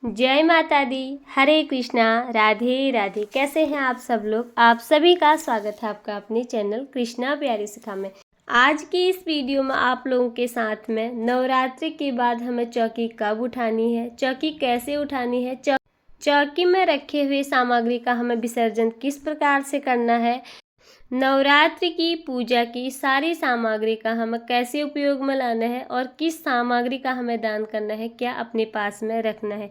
जय माता दी। हरे कृष्णा, राधे राधे। कैसे हैं आप सब लोग? आप सभी का स्वागत है आपका अपने चैनल कृष्णा प्यारी शिखा में। आज की इस वीडियो में आप लोगों के साथ में नवरात्रि के बाद हमें चौकी कब उठानी है, चौकी कैसे उठानी है, चौकी में रखे हुए सामग्री का हमें विसर्जन किस प्रकार से करना है, नवरात्रि की पूजा की सारी सामग्री का हमें कैसे उपयोग में लाना है और किस सामग्री का हमें दान करना है, क्या अपने पास में रखना है।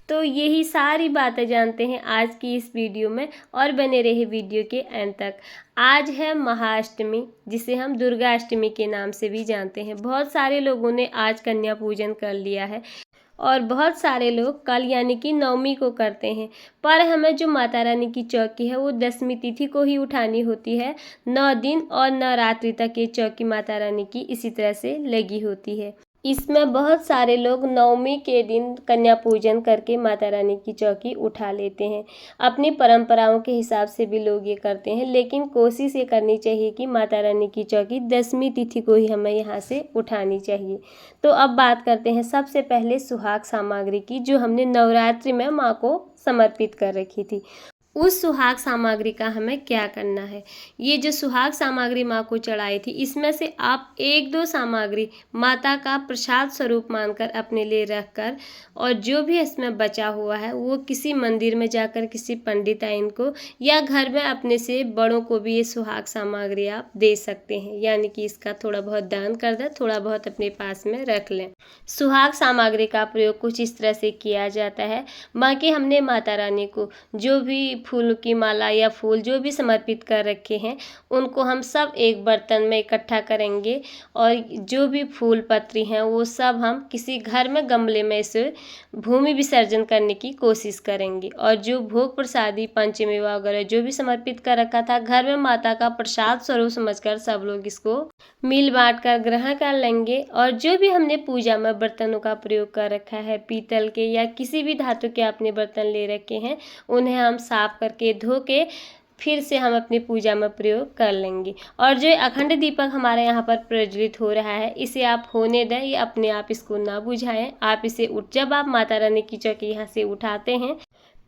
तो यही सारी बातें जानते हैं आज की इस वीडियो में और बने रहे वीडियो के एंड तक। आज है महाअष्टमी, जिसे हम दुर्गा अष्टमी के नाम से भी जानते हैं। बहुत सारे लोगों ने आज कन्या पूजन कर लिया है और बहुत सारे लोग कल यानी कि नवमी को करते हैं। पर हमें जो माता रानी की चौकी है वो 10वीं तिथि को ही उठानी होती है। 9 दिन और नवरात्रि तक ये चौकी माता रानी की इसी तरह से लगी होती है। इसमें बहुत सारे लोग नवमी के दिन कन्या पूजन करके माता रानी की चौकी उठा लेते हैं। अपनी परंपराओं के हिसाब से भी लोग ये करते हैं, लेकिन कोशिश ये करनी चाहिए कि माता रानी की चौकी 10वीं तिथि को ही हमें यहाँ से उठानी चाहिए। तो अब बात करते हैं सबसे पहले सुहाग सामग्री की, जो हमने नवरात्रि में माँ को समर्पित कर रखी थी। उस सुहाग सामग्री का हमें क्या करना है। ये जो सुहाग सामग्री माँ को चढ़ाई थी, इसमें से आप 1-2 सामग्री माता का प्रसाद स्वरूप मानकर अपने लिए रखकर, और जो भी इसमें बचा हुआ है वो किसी मंदिर में जाकर किसी पंडिताइन को या घर में अपने से बड़ों को भी ये सुहाग सामग्री आप दे सकते हैं। यानी कि इसका थोड़ा बहुत दान कर दें, थोड़ा बहुत अपने पास में रख लें। सुहाग सामग्री का प्रयोग कुछ इस तरह से किया जाता है। बाकी हमने माता रानी को जो भी फूल की माला या फूल जो भी समर्पित कर रखे हैं, उनको हम सब एक बर्तन में इकट्ठा करेंगे और जो भी फूल पत्री हैं वो सब हम किसी घर में गमले में इसे भूमि विसर्जन करने की कोशिश करेंगे। और जो भोग प्रसादी पंचमेवा वगैरह जो भी समर्पित कर रखा था, घर में माता का प्रसाद स्वरूप समझकर सब लोग इसको मिल बांट कर ग्रहण कर लेंगे। और जो भी हमने पूजा में बर्तनों का प्रयोग कर रखा है, पीतल के या किसी भी धातु के आपने बर्तन ले रखे हैं, उन्हें हम साफ करके धो के फिर से हम अपनी पूजा में प्रयोग कर लेंगे। और जो अखंड दीपक हमारे यहाँ पर प्रज्वलित हो रहा है, इसे आप होने दें, ये अपने आप इसको ना बुझाएं। आप इसे जब आप माता रानी की चौकी यहाँ से उठाते हैं,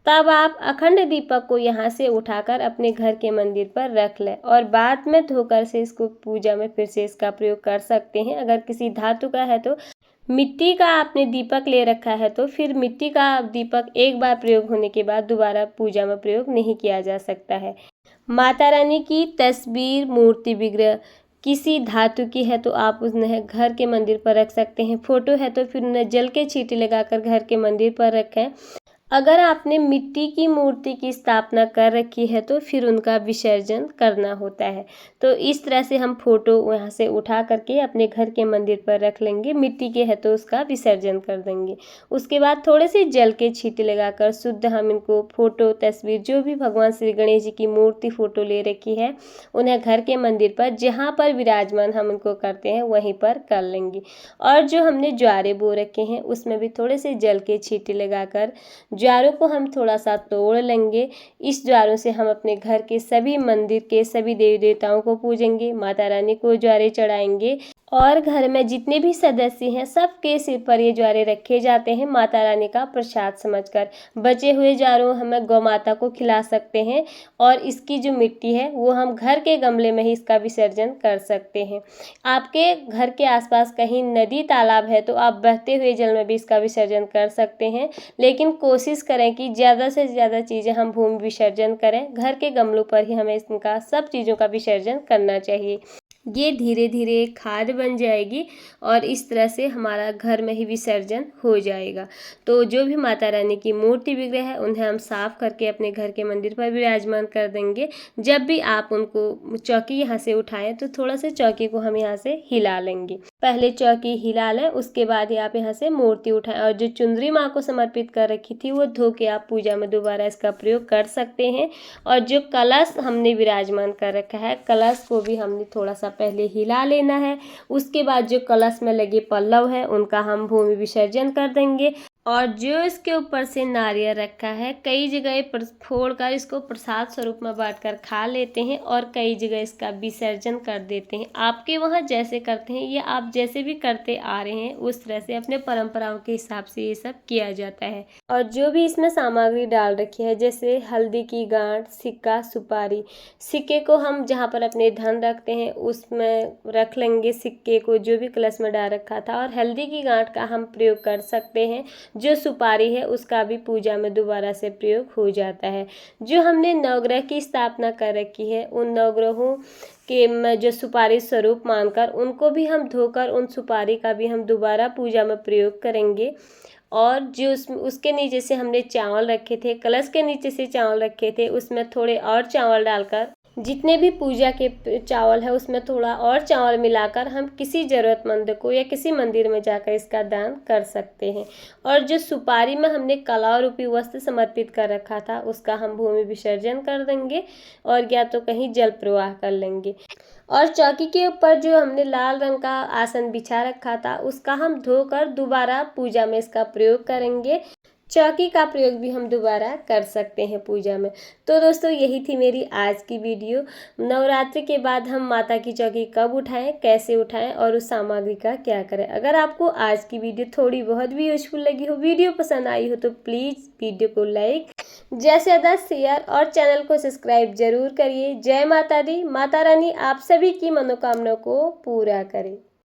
तब आप अखंड दीपक को यहाँ से उठाकर अपने घर के मंदिर पर रख लें और बाद में धोकर से इसको पूजा में फिर से इसका प्रयोग कर सकते हैं। अगर किसी धातु का है तो मिट्टी का आपने दीपक ले रखा है तो फिर मिट्टी का दीपक एक बार प्रयोग होने के बाद दोबारा पूजा में प्रयोग नहीं किया जा सकता है। माता रानी की तस्वीर, मूर्ति, विग्रह किसी धातु की है तो आप उन्हें घर के मंदिर पर रख सकते हैं। फोटो है तो फिर उन्हें जल के छींटे लगाकर घर के मंदिर पर रखें। अगर आपने मिट्टी की मूर्ति की स्थापना कर रखी है तो फिर उनका विसर्जन करना होता है। तो इस तरह से हम फोटो यहाँ से उठा करके अपने घर के मंदिर पर रख लेंगे। मिट्टी के है तो उसका विसर्जन कर देंगे। उसके बाद थोड़े से जल के छींटे लगाकर शुद्ध हम इनको फोटो, तस्वीर, जो भी भगवान श्री गणेश जी की मूर्ति फोटो ले रखी है, उन्हें घर के मंदिर पर जहाँ पर विराजमान हम उनको करते हैं वहीं पर कर लेंगे। और जो हमने ज्वारे बो रखे हैं उसमें भी थोड़े से जल के छींटे लगाकर ज्वारों को हम थोड़ा सा तोड़ लेंगे। इस ज्वारों से हम अपने घर के सभी मंदिर के सभी देवी देवताओं को पूजेंगे, माता रानी को ज्वारे चढ़ाएंगे और घर में जितने भी सदस्य हैं सबके सिर पर ये ज्वारे रखे जाते हैं माता रानी का प्रसाद समझकर। बचे हुए ज्वारों हमें गौ माता को खिला सकते हैं और इसकी जो मिट्टी है वो हम घर के गमले में ही इसका विसर्जन कर सकते हैं। आपके घर के आसपास कहीं नदी तालाब है तो आप बहते हुए जल में भी इसका विसर्जन कर सकते हैं, लेकिन कोशिश करें कि ज़्यादा से ज़्यादा चीज़ें हम भूमि विसर्जन करें। घर के गमलों पर ही हमें इनका सब चीज़ों का विसर्जन करना चाहिए। ये धीरे धीरे एक खाद बन जाएगी और इस तरह से हमारा घर में ही विसर्जन हो जाएगा। तो जो भी माता रानी की मूर्ति विग्रह है उन्हें हम साफ करके अपने घर के मंदिर पर विराजमान कर देंगे। जब भी आप उनको चौकी यहाँ से उठाएं तो थोड़ा सा चौकी को हम यहाँ से हिला लेंगे। पहले चौकी हिला लें, उसके बाद ही आप यहाँ से मूर्ति उठाएं और जो चुनरी माँ को समर्पित कर रखी थी वो धो के आप पूजा में दोबारा इसका प्रयोग कर सकते हैं। और जो कलश हमने विराजमान कर रखा है, कलश को भी हमने थोड़ा सा पहले हिला लेना है। उसके बाद जो कलश में लगे पल्लव है उनका हम भूमि विसर्जन कर देंगे। और जो इसके ऊपर से नारियल रखा है, कई जगह फोड़कर इसको प्रसाद स्वरूप में बांटकर खा लेते हैं और कई जगह इसका विसर्जन कर देते हैं। आपके वहाँ जैसे करते हैं या आप जैसे भी करते आ रहे हैं उस तरह से अपने परंपराओं के हिसाब से ये सब किया जाता है। और जो भी इसमें सामग्री डाल रखी है जैसे हल्दी की गांठ, सिक्का, सुपारी। सिक्के को हम जहाँ पर अपने धन रखते हैं उसमें रख लेंगे सिक्के को, जो भी कलश में डाल रखा था। और हल्दी की गांठ का हम प्रयोग कर सकते हैं। जो सुपारी है उसका भी पूजा में दोबारा से प्रयोग हो जाता है। जो हमने नवग्रह की स्थापना कर रखी है उन नवग्रहों के जो सुपारी स्वरूप मानकर उनको भी हम धोकर उन सुपारी का भी हम दोबारा पूजा में प्रयोग करेंगे। और जो उसके नीचे से हमने चावल रखे थे, कलश के नीचे से चावल रखे थे, उसमें थोड़े और चावल डालकर, जितने भी पूजा के चावल है उसमें थोड़ा और चावल मिलाकर हम किसी ज़रूरतमंद को या किसी मंदिर में जाकर इसका दान कर सकते हैं। और जो सुपारी में हमने कला रूपी वस्त्र समर्पित कर रखा था उसका हम भूमि विसर्जन कर देंगे और या तो कहीं जल प्रवाह कर लेंगे। और चौकी के ऊपर जो हमने लाल रंग का आसन बिछा रखा था उसका हम धोकर दोबारा पूजा में इसका प्रयोग करेंगे। चौकी का प्रयोग भी हम दोबारा कर सकते हैं पूजा में। तो दोस्तों यही थी मेरी आज की वीडियो। नवरात्रि के बाद हम माता की चौकी कब उठाएं, कैसे उठाएं और उस सामग्री का क्या करें। अगर आपको आज की वीडियो थोड़ी बहुत भी यूजफुल लगी हो, वीडियो पसंद आई हो तो प्लीज़ वीडियो को लाइक, ज़्यादा से ज़्यादा शेयर और चैनल को सब्सक्राइब जरूर करिए। जय माता दी। माता रानी आप सभी की मनोकामना को पूरा करे।